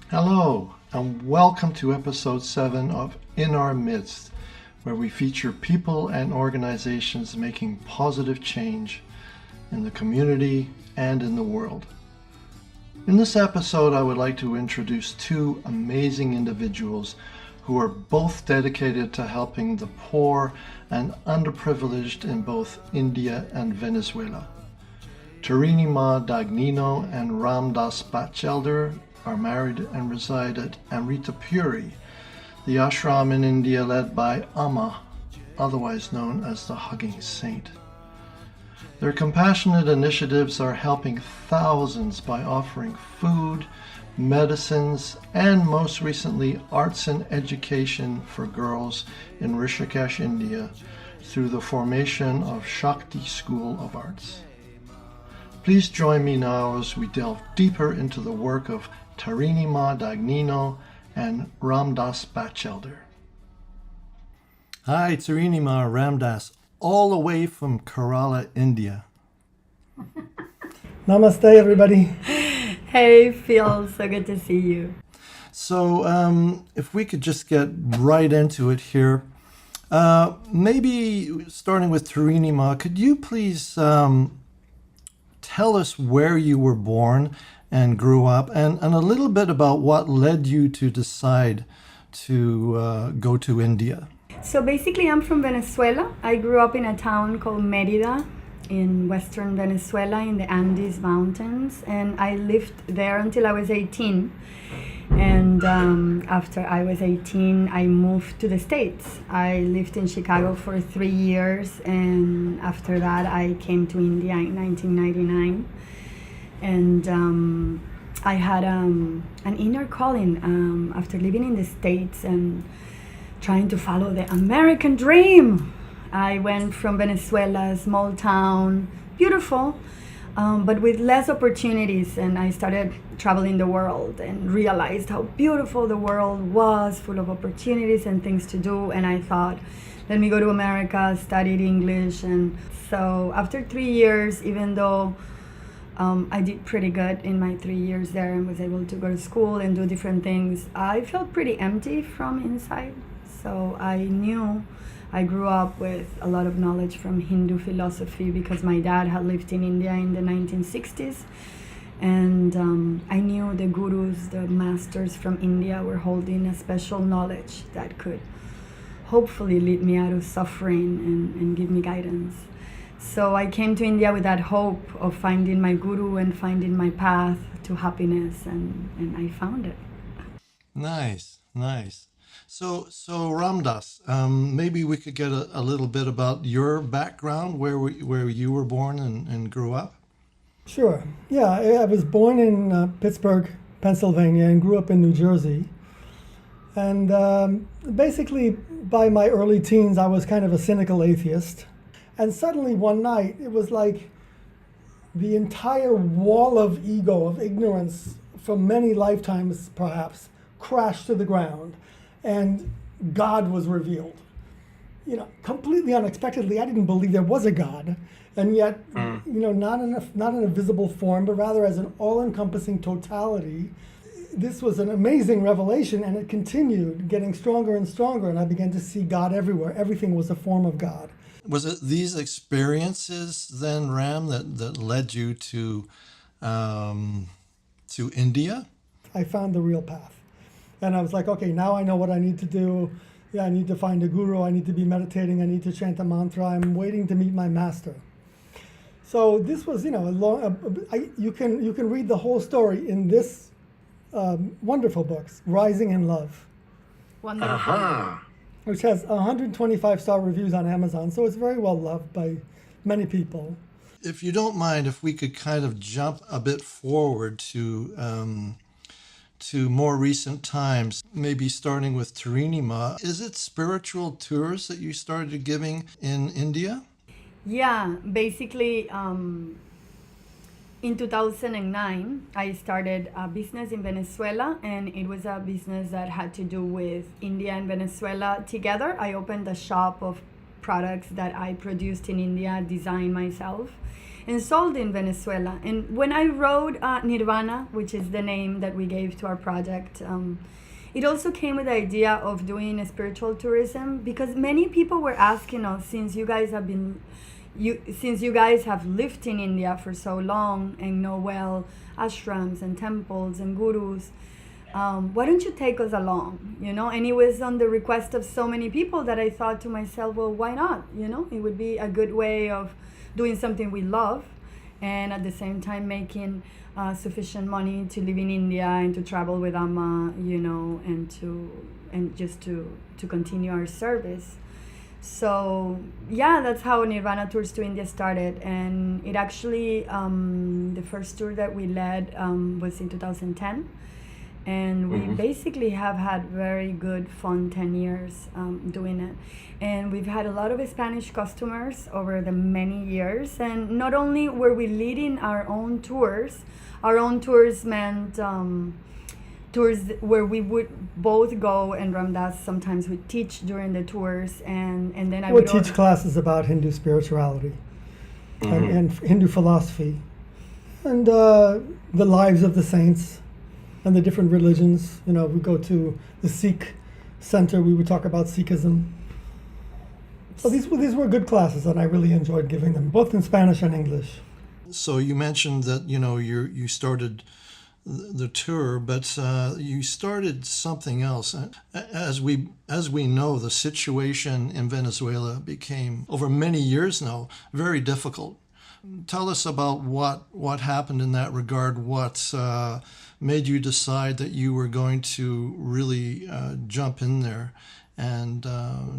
Hello, and welcome to episode 7 of In Our Midst, where we feature people and organizations making positive change in the community and in the world. In this episode, I would like to introduce two amazing individuals who are both dedicated to helping the poor and underprivileged in both India and Venezuela. Tarini Ma Dagnino and Ramdas Batchelder are married and reside at Amrita Puri, the ashram in India led by Amma, otherwise known as the Hugging Saint. Their compassionate initiatives are helping thousands by offering food, medicines, and most recently arts and education for girls in Rishikesh, India, through the formation of Shakti School of Arts. Please join me now as we delve deeper into the work of Tarini Ma Dagnino and Ramdas Batchelder. Hi, Tarini Ma Ramdas, all the way from Kerala, India. Namaste, everybody. Hey, Phil, so good to see you. So if we could just get right into it here, maybe starting with Tarini Ma, could you please tell us where you were born and grew up, and a little bit about what led you to decide to go to India? So basically, I'm from Venezuela. I grew up in a town called Mérida in western Venezuela in the Andes Mountains, and I lived there until I was 18. And after I was 18, I moved to the States. I lived in Chicago for 3 years, and after that, I came to India in 1999. And I had an inner calling after living in the States and trying to follow the American dream. I went from Venezuela, small town, beautiful, but with less opportunities, and I started traveling the world and realized how beautiful the world was, full of opportunities and things to do. And I thought, let me go to America, studied English. And so after 3 years, even though I did pretty good in my 3 years there and was able to go to school and do different things, I felt pretty empty from inside. So I knew I grew up with a lot of knowledge from Hindu philosophy because my dad had lived in India in the 1960s. And I knew the gurus, the masters from India were holding a special knowledge that could hopefully lead me out of suffering and give me guidance. So I came to India with that hope of finding my guru and finding my path to happiness, and I found it. Nice. So Ramdas, maybe we could get a little bit about your background, where you were born and grew up. Sure. Yeah, I was born in Pittsburgh, Pennsylvania, and grew up in New Jersey. And basically, by my early teens, I was kind of a cynical atheist. And suddenly one night, it was like the entire wall of ego, of ignorance from many lifetimes perhaps, crashed to the ground. And God was revealed. Completely unexpectedly. I didn't believe there was a God. And yet, not in a visible form, but rather as an all-encompassing totality. This was an amazing revelation, and it continued, getting stronger and stronger, and I began to see God everywhere. Everything was a form of God. Was it these experiences then, Ram, that led you to India? I found the real path. And I was like, okay, now I know what I need to do. Yeah, I need to find a guru. I need to be meditating. I need to chant a mantra. I'm waiting to meet my master. So this was, a long. You can read the whole story in this wonderful book, Rising in Love. Wonderful. Uh-huh. Which has 125-star reviews on Amazon. So it's very well loved by many people. If you don't mind, if we could kind of jump a bit forward to more recent times, maybe starting with Tarini Ma. Is it spiritual tours that you started giving in India? Yeah, basically, in 2009, I started a business in Venezuela, and it was a business that had to do with India and Venezuela together. I opened a shop of products that I produced in India, designed myself, and sold in Venezuela. And when I wrote Nirvana, which is the name that we gave to our project, it also came with the idea of doing a spiritual tourism, because many people were asking us, since you guys have lived in India for so long and know well ashrams and temples and gurus, why don't you take us along, And it was on the request of so many people that I thought to myself, well, why not? It would be a good way of doing something we love, and at the same time making sufficient money to live in India and to travel with Amma, and just to continue our service. So yeah, that's how Nirvana Tours to India started. And it actually, the first tour that we led was in 2010. And we basically have had very good fun 10 years doing it. And we've had a lot of Spanish customers over the many years. And not only were we leading our own tours meant tours where we would both go, and Ramdas sometimes would teach during the tours. And then I would teach classes about Hindu spirituality and Hindu philosophy and the lives of the saints and the different religions. We go to the Sikh center, we would talk about Sikhism. So these were good classes, and I really enjoyed giving them, both in Spanish and English. So you mentioned that, you started the tour, but you started something else. As we know, the situation in Venezuela became, over many years now, very difficult. Tell us about what happened in that regard. What made you decide that you were going to really jump in there and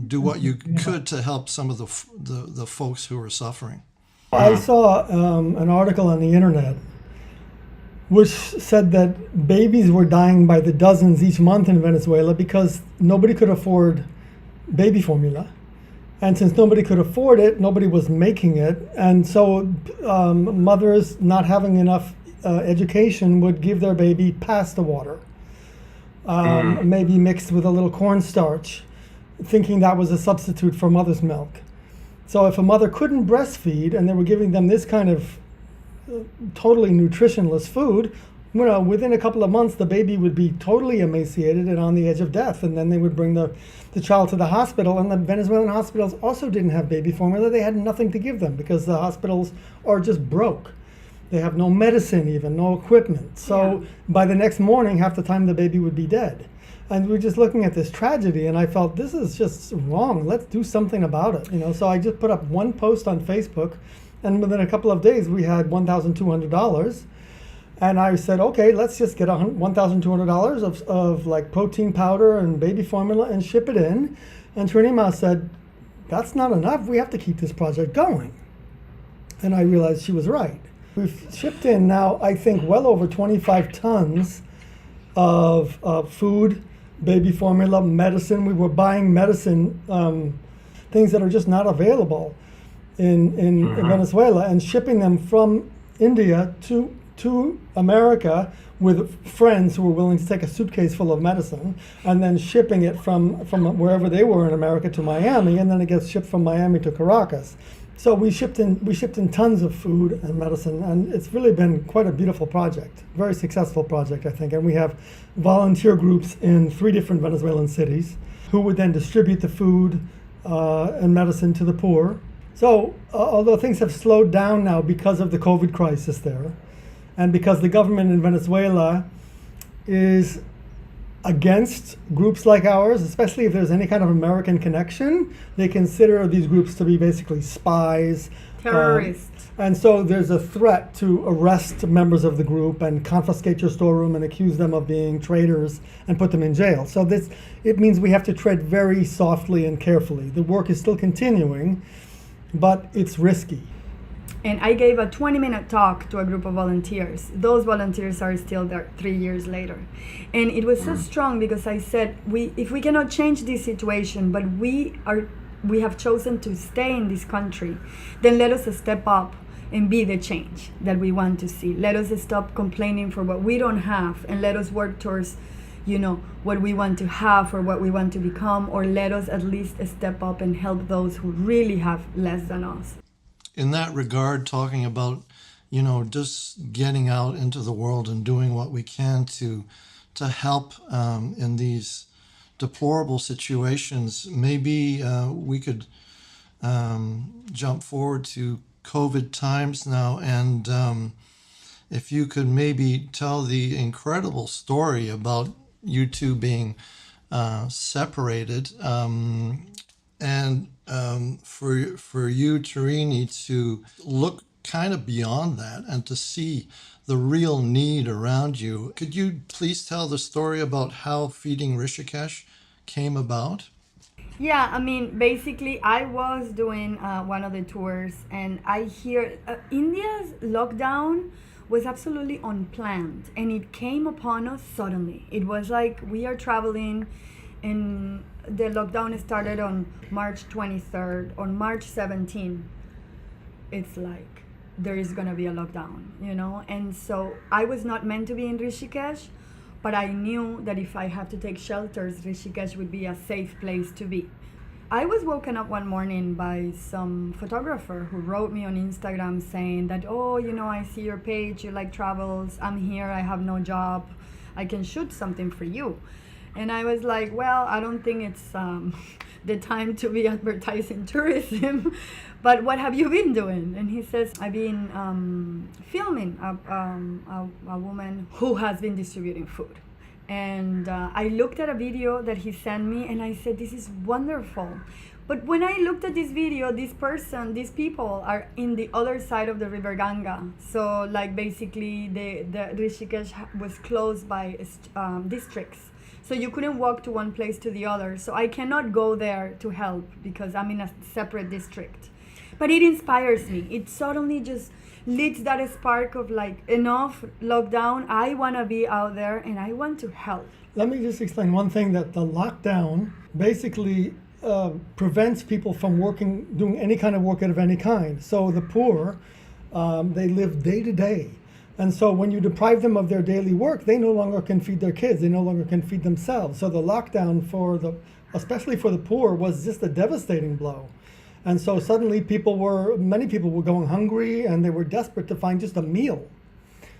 do what you could to help some of the folks who were suffering? I saw an article on the internet which said that babies were dying by the dozens each month in Venezuela because nobody could afford baby formula. And since nobody could afford it, nobody was making it. And so mothers not having enough education would give their baby pasta water, maybe mixed with a little cornstarch, thinking that was a substitute for mother's milk. So if a mother couldn't breastfeed and they were giving them this kind of totally nutritionless food, within a couple of months the baby would be totally emaciated and on the edge of death, and then they would bring the child to the hospital. And the Venezuelan hospitals also didn't have baby formula. They had nothing to give them because the hospitals are just broke. They have no medicine, even no equipment. So by the next morning, half the time the baby would be dead. And we're just looking at this tragedy, and I felt, this is just wrong. Let's do something about it. So I just put up one post on Facebook, and within a couple of days we had $1,200. And I said, okay, let's just get $1,200 of like protein powder and baby formula and ship it in. And Tarini Ma said, that's not enough. We have to keep this project going. And I realized she was right. We've shipped in now, I think, well over 25 tons of food, baby formula, medicine. We were buying medicine, things that are just not available in Venezuela, and shipping them from India to America with friends who were willing to take a suitcase full of medicine, and then shipping it from wherever they were in America to Miami, and then it gets shipped from Miami to Caracas. So we shipped in tons of food and medicine, and it's really been quite a beautiful project, very successful project, I think. And we have volunteer groups in 3 different Venezuelan cities who would then distribute the food and medicine to the poor. So although things have slowed down now because of the COVID crisis there, and because the government in Venezuela is against groups like ours, especially if there's any kind of American connection, they consider these groups to be basically spies, terrorists. And so there's a threat to arrest members of the group and confiscate your storeroom and accuse them of being traitors and put them in jail. So it means we have to tread very softly and carefully. The work is still continuing, but it's risky. And I gave a 20-minute talk to a group of volunteers. Those volunteers are still there 3 years later. And it was so strong because I said, if we cannot change this situation, but we have chosen to stay in this country, then let us step up and be the change that we want to see. Let us stop complaining for what we don't have, and let us work towards, what we want to have or what we want to become, or let us at least step up and help those who really have less than us. In that regard, talking about, just getting out into the world and doing what we can to help in these deplorable situations, maybe we could jump forward to COVID times now, and if you could maybe tell the incredible story about you two being separated, and for you, Tarini, to look kind of beyond that and to see the real need around you. Could you please tell the story about how Feeding Rishikesh came about? Yeah, I mean, basically, I was doing one of the tours, and I hear India's lockdown was absolutely unplanned, and it came upon us suddenly. It was like we are traveling, and the lockdown started on March 23rd. On March 17th, it's like there is gonna be a lockdown, And so I was not meant to be in Rishikesh, but I knew that if I had to take shelters, Rishikesh would be a safe place to be. I was woken up one morning by some photographer who wrote me on Instagram saying that, I see your page, you like travels, I'm here, I have no job, I can shoot something for you. And I was like, well, I don't think it's the time to be advertising tourism, but what have you been doing? And he says, I've been filming a woman who has been distributing food. And I looked at a video that he sent me, and I said, this is wonderful. But when I looked at this video, these people are in the other side of the river Ganga. So like basically the Rishikesh was closed by districts. So you couldn't walk to one place to the other. So I cannot go there to help because I'm in a separate district. But it inspires me. It suddenly just lit that spark of like, enough lockdown. I want to be out there and I want to help. Let me just explain one thing, that the lockdown basically prevents people from doing any kind of work of any kind. So the poor, they live day to day. And so when you deprive them of their daily work, they no longer can feed their kids. They no longer can feed themselves. So the lockdown especially for the poor, was just a devastating blow. And so suddenly many people were going hungry, and they were desperate to find just a meal.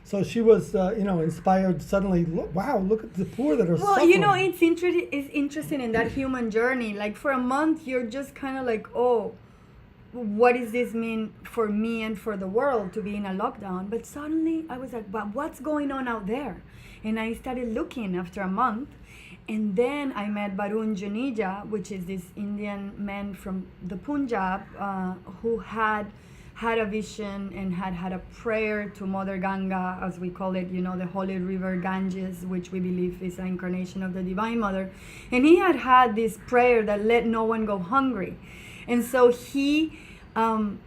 So she was, inspired suddenly. Look at the poor that are suffering. Well, it's interesting in that human journey. Like for a month, you're just kind of like, oh, what does this mean for me and for the world to be in a lockdown? But suddenly I was like, but what's going on out there? And I started looking after a month. And then I met Barun Juneja, which is this Indian man from the Punjab who had a vision and had a prayer to Mother Ganga, as we call it, the holy river Ganges, which we believe is an incarnation of the Divine Mother. And he had this prayer that let no one go hungry. And so he, on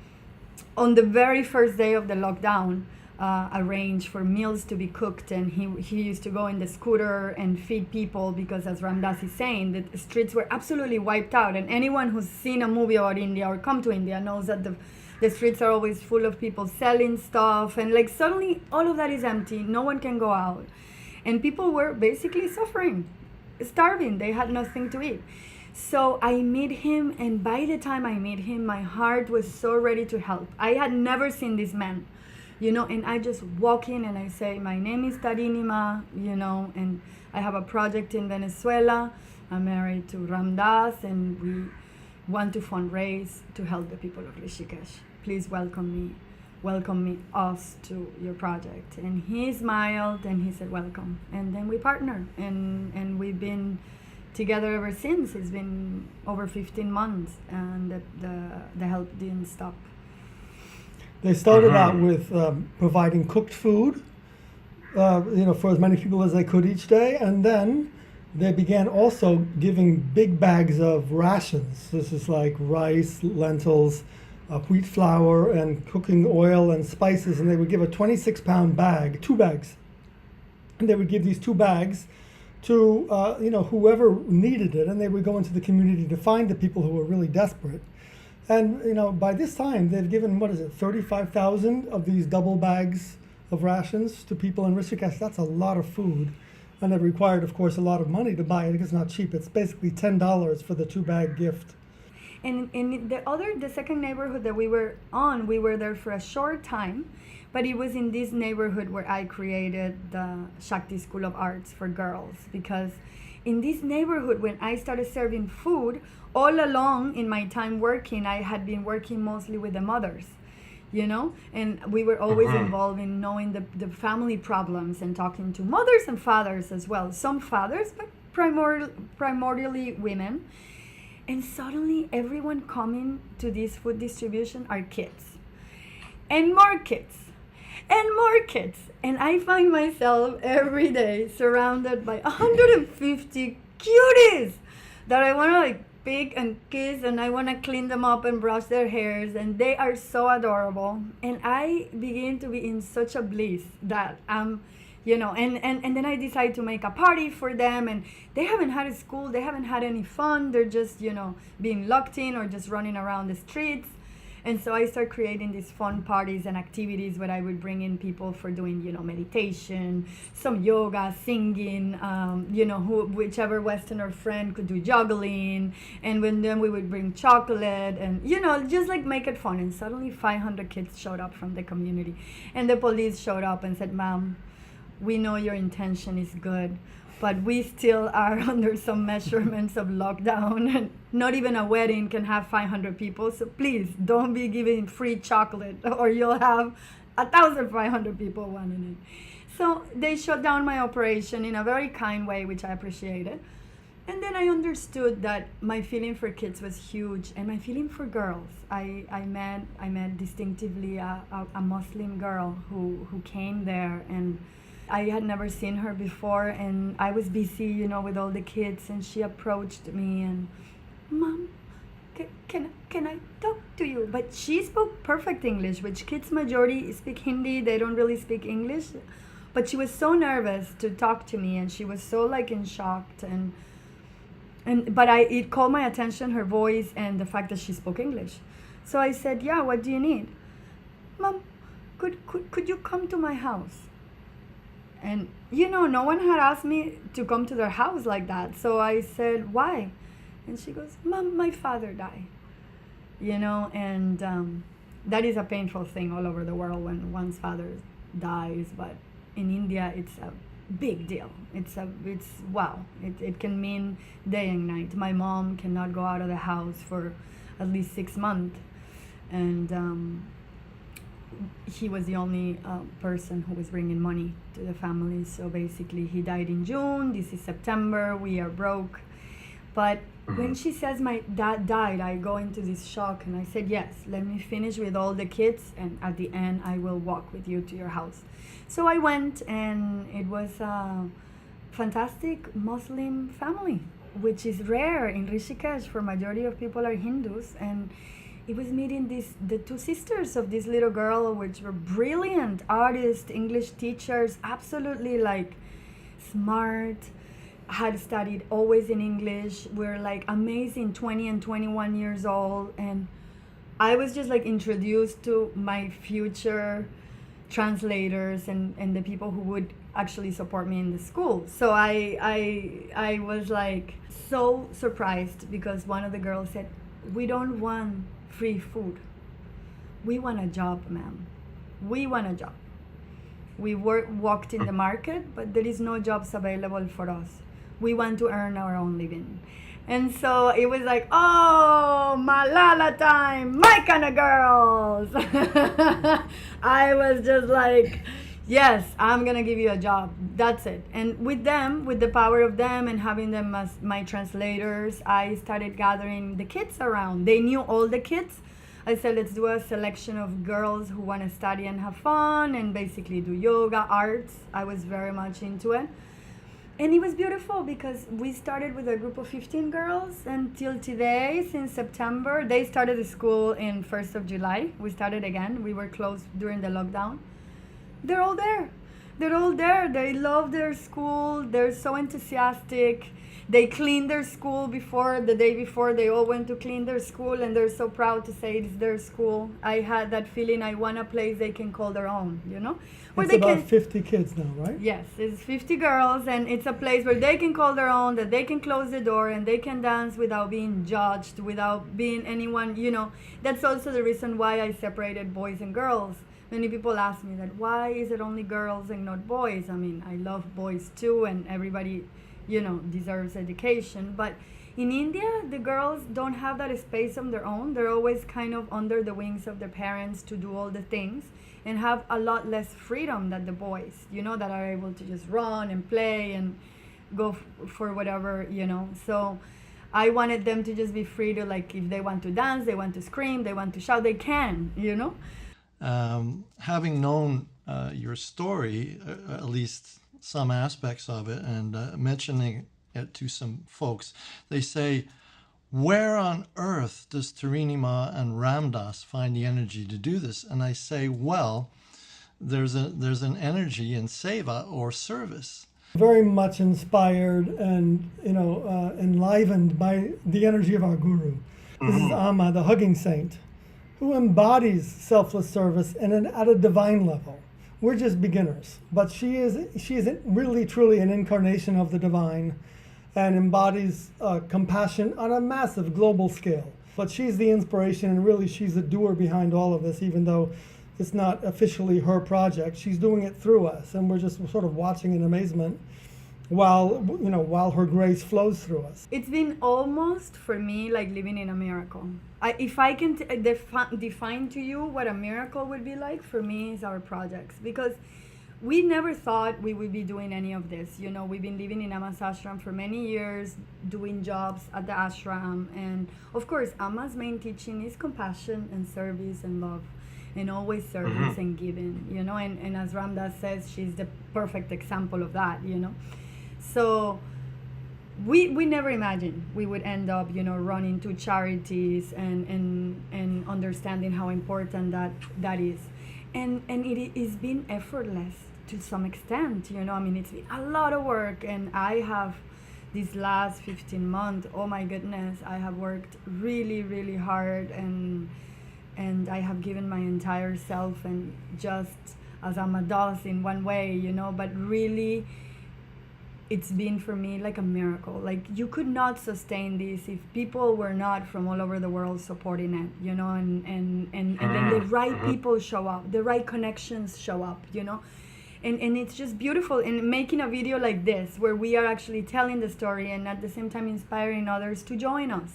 the very first day of the lockdown, arranged for meals to be cooked, and he used to go in the scooter and feed people, because as Ramdas is saying, the streets were absolutely wiped out. And anyone who's seen a movie about India or come to India knows that the streets are always full of people selling stuff, and like suddenly all of that is empty, no one can go out, and people were basically suffering, starving, they had nothing to eat. So I meet him, and by the time I meet him, my heart was so ready to help. I had never seen this man, and I just walk in and I say, my name is Tarini Ma, and I have a project in Venezuela. I'm married to Ramdas, and we want to fundraise to help the people of Rishikesh. Please welcome us to your project. And he smiled and he said, welcome. And then we partnered, and we've been together ever since. It's been over 15 months, and the help didn't stop. They started out with providing cooked food, for as many people as they could each day, and then they began also giving big bags of rations. This is like rice, lentils, wheat flour, and cooking oil and spices, and they would give a 26-pound bag, 2 bags, and they would give these 2 bags to whoever needed it, and they would go into the community to find the people who were really desperate. And by this time they've given 35,000 of these double bags of rations to people in Rishikesh. That's a lot of food, And it required, of course, a lot of money to buy it. It's not cheap. It's basically $10 for the 2-bag gift. And in the second neighborhood that we were on, we were there for a short time, but it was in this neighborhood where I created the Shakti School of Arts for girls, because in this neighborhood, when I started serving food, all along in my time working, I had been working mostly with the mothers, and we were always involved in knowing the family problems and talking to mothers and fathers as well. Some fathers, but primordially women. And suddenly everyone coming to this food distribution are kids. And more kids. And more kids. And I find myself every day surrounded by 150 cuties that I want to pick and kiss, and I want to clean them up and brush their hairs, and they are so adorable. And I begin to be in such a bliss that I'm and then I decide to make a party for them, and they haven't had a school, they haven't had any fun, they're just, being locked in or just running around the streets. And so I start creating these fun parties and activities where I would bring in people for doing, meditation, some yoga, singing, whichever Westerner friend could do juggling. And then we would bring chocolate and, just like make it fun. And suddenly 500 kids showed up from the community. And the police showed up and said, "Ma'am, we know your intention is good, but we still are under some measurements of lockdown, and not even a wedding can have 500 people. So please don't be giving free chocolate, or you'll have 1,500 people wanting it." So they shut down my operation in a very kind way, which I appreciated. And then I understood that my feeling for kids was huge, and my feeling for girls. I met distinctively a Muslim girl who came there, and I had never seen her before, and I was busy, with all the kids, and she approached me and, "Mom, can I talk to you?" But she spoke perfect English, which kids majority speak Hindi, they don't really speak English. But she was so nervous to talk to me, and she was so in shock, but it called my attention, her voice and the fact that she spoke English. So I said, "Yeah, what do you need?" "Mom, could you come to my house?" And, no one had asked me to come to their house like that. So I said, "Why?" And she goes, "Mom, my father died." And that is a painful thing all over the world when one's father dies. But in India, it's a big deal. It's wow. It can mean day and night. My mom cannot go out of the house for at least 6 months. And he was the only person who was bringing money to the family. So basically he died in June, this is September, we are broke. But when she says my dad died, I go into this shock, and I said, "Yes, let me finish with all the kids, and at the end I will walk with you to your house." So I went, and it was a fantastic Muslim family, which is rare in Rishikesh, for majority of people are Hindus. And it was meeting the two sisters of this little girl, which were brilliant artists, English teachers, absolutely smart, had studied always in English, were amazing, 20 and 21 years old. And I was just introduced to my future translators and the people who would actually support me in the school. So I was so surprised, because one of the girls said, "We don't want free food. We want a job, ma'am. We want a job. We walked in the market, but there is no jobs available for us. We want to earn our own living." And so it was oh, Malala time, my kind of girls. I was just yes, I'm going to give you a job. That's it. And with them, with the power of them and having them as my translators, I started gathering the kids around. They knew all the kids. I said, let's do a selection of girls who want to study and have fun and basically do yoga, arts. I was very much into it. And it was beautiful because we started with a group of 15 girls until today, since September. They started the school in 1st of July. We started again. We were closed during the lockdown. They're all there. They're all there. They love their school. They're so enthusiastic. They clean their school the day before. They all went to clean their school, and they're so proud to say it's their school. I had that feeling. I want a place they can call their own, Where It's they about can, 50 kids now, right? yes, it's 50 girls, and it's a place where they can call their own, that they can close the door, and they can dance without being judged, without being anyone, That's also the reason why I separated boys and girls. Many people ask me that, why is it only girls and not boys? I mean, I love boys too, and everybody, deserves education. But in India, the girls don't have that space on their own. They're always kind of under the wings of their parents to do all the things, and have a lot less freedom than the boys, that are able to just run and play and go for whatever, So I wanted them to just be free to, like, if they want to dance, they want to scream, they want to shout, they can, Having known your story, at least some aspects of it, and mentioning it to some folks, they say, where on earth does Tarini Ma and Ramdas find the energy to do this? And I say, well, there's an energy in seva, or service. Very much inspired and enlivened by the energy of our guru. This is Amma, the hugging saint, who embodies selfless service and at a divine level. We're just beginners, but she is really truly an incarnation of the divine, and embodies compassion on a massive global scale. But she's the inspiration, and really she's the doer behind all of this, even though it's not officially her project. She's doing it through us, and we're just sort of watching in amazement while her grace flows through us. It's been almost, for me, like living in a miracle. If I can define to you what a miracle would be like, for me, is our projects. Because we never thought we would be doing any of this. We've been living in Amma's ashram for many years, doing jobs at the ashram. And of course, Amma's main teaching is compassion and service and love, and always service and giving, and as Ramdas says, she's the perfect example of that, So we never imagined we would end up, running to charities and understanding how important that is. And it is been effortless to some extent, it's been a lot of work, and I have these last 15 months, oh my goodness, I have worked really, really hard, and I have given my entire self, and just as Amma does in one way, but really it's been for me like a miracle. Like, you could not sustain this if people were not from all over the world supporting it, and then the right people show up, the right connections show up, and it's just beautiful. And making a video like this, where we are actually telling the story and at the same time inspiring others to join us,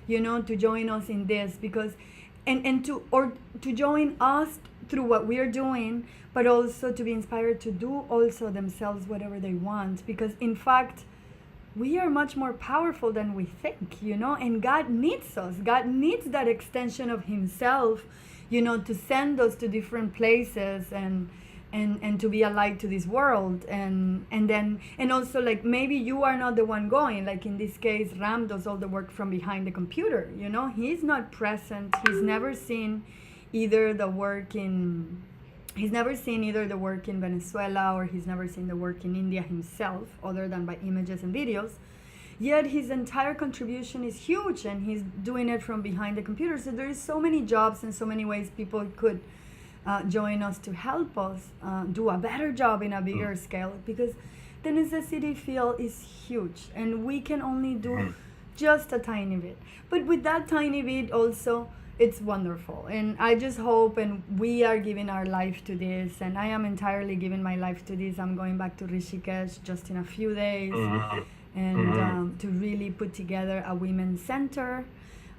to join us in this, because and to join us through what we are doing, but also to be inspired to do also themselves whatever they want, because in fact we are much more powerful than we think, and God needs us. God needs that extension of himself, to send us to different places and to be a light to this world, and also, like, maybe you are not the one going, like in this case Ram does all the work from behind the computer, he's not present, he's never seen either the work in Venezuela, or he's never seen the work in India himself, other than by images and videos, yet his entire contribution is huge, and he's doing it from behind the computer. So there is so many jobs and so many ways people could join us to help us do a better job in a bigger scale, because the necessity field is huge, and we can only do just a tiny bit. But with that tiny bit also, it's wonderful. And I just hope, and we are giving our life to this, and I am entirely giving my life to this. I'm going back to Rishikesh just in a few days, and to really put together a women's center,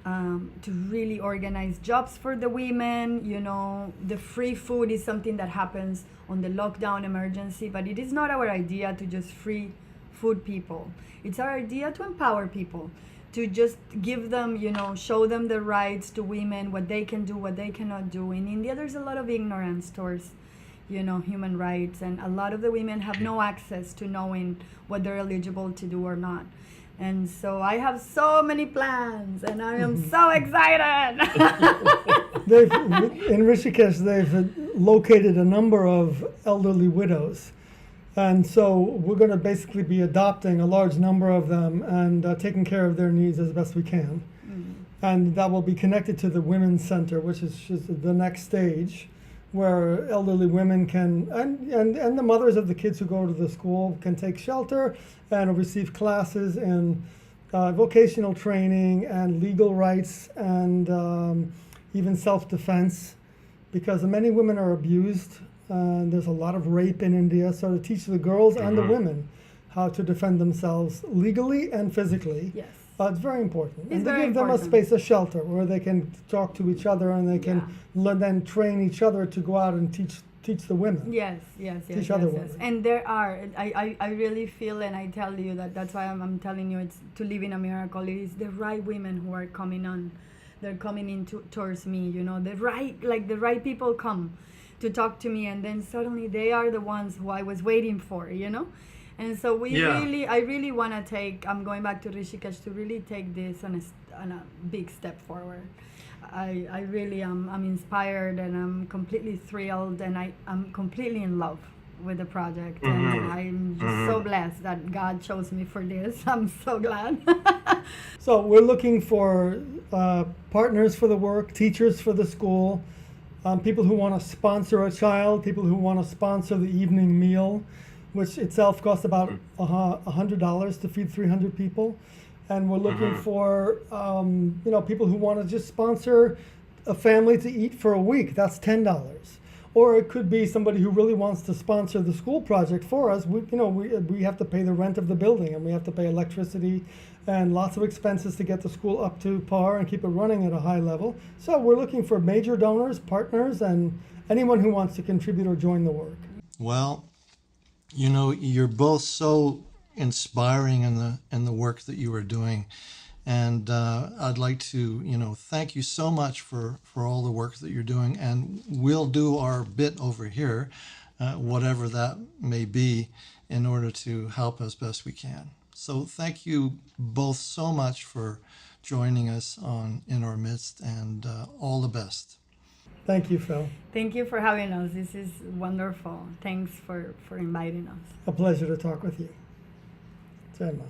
to really organize jobs for the women. The free food is something that happens on the lockdown emergency, but it is not our idea to just free food people. It's our idea to empower people, to just give them, show them the rights to women, what they can do, what they cannot do. In India, there's a lot of ignorance towards, human rights, and a lot of the women have no access to knowing what they're eligible to do or not. And so I have so many plans, and I am so excited. In Rishikesh, they've located a number of elderly widows And so we're going to basically be adopting a large number of them and taking care of their needs as best we can. And that will be connected to the Women's Center, which is just the next stage, where elderly women can, and the mothers of the kids who go to the school can take shelter and receive classes in vocational training and legal rights and even self-defense, because many women are abused. There's a lot of rape in India, so to teach the girls and the women how to defend themselves legally and physically. Yes. It's very important. It's and to very give them a important. space, a shelter, where they can talk to each other and they can then train each other to go out and teach the women. Yes. Teach other women. And there are, I really feel, and I tell you that's why I'm telling you, it's to live in a miracle. It is the right women who are coming on. They're coming in towards me, the right people come to talk to me, and then suddenly they are the ones who I was waiting for, And so I really want to take, I'm going back to Rishikesh to really take this on a big step forward. I really I'm inspired, and I'm completely thrilled, and I'm completely in love with the project. And I'm just so blessed that God chose me for this. I'm so glad. So we're looking for partners for the work, teachers for the school, people who want to sponsor a child, people who want to sponsor the evening meal, which itself costs about $100 to feed 300 people. And we're looking for people who want to just sponsor a family to eat for a week. That's $10. Or it could be somebody who really wants to sponsor the school project for us. We have to pay the rent of the building, and we have to pay electricity and lots of expenses to get the school up to par and keep it running at a high level. So we're looking for major donors, partners, and anyone who wants to contribute or join the work. Well, you're both so inspiring in the work that you are doing, and I'd like to thank you so much for all the work that you're doing, and we'll do our bit over here, whatever that may be, in order to help as best we can. So thank you both so much for joining us in our midst, and all the best. Thank you, Phil. Thank you for having us. This is wonderful. Thanks for inviting us. A pleasure to talk with you. Tarini Ma.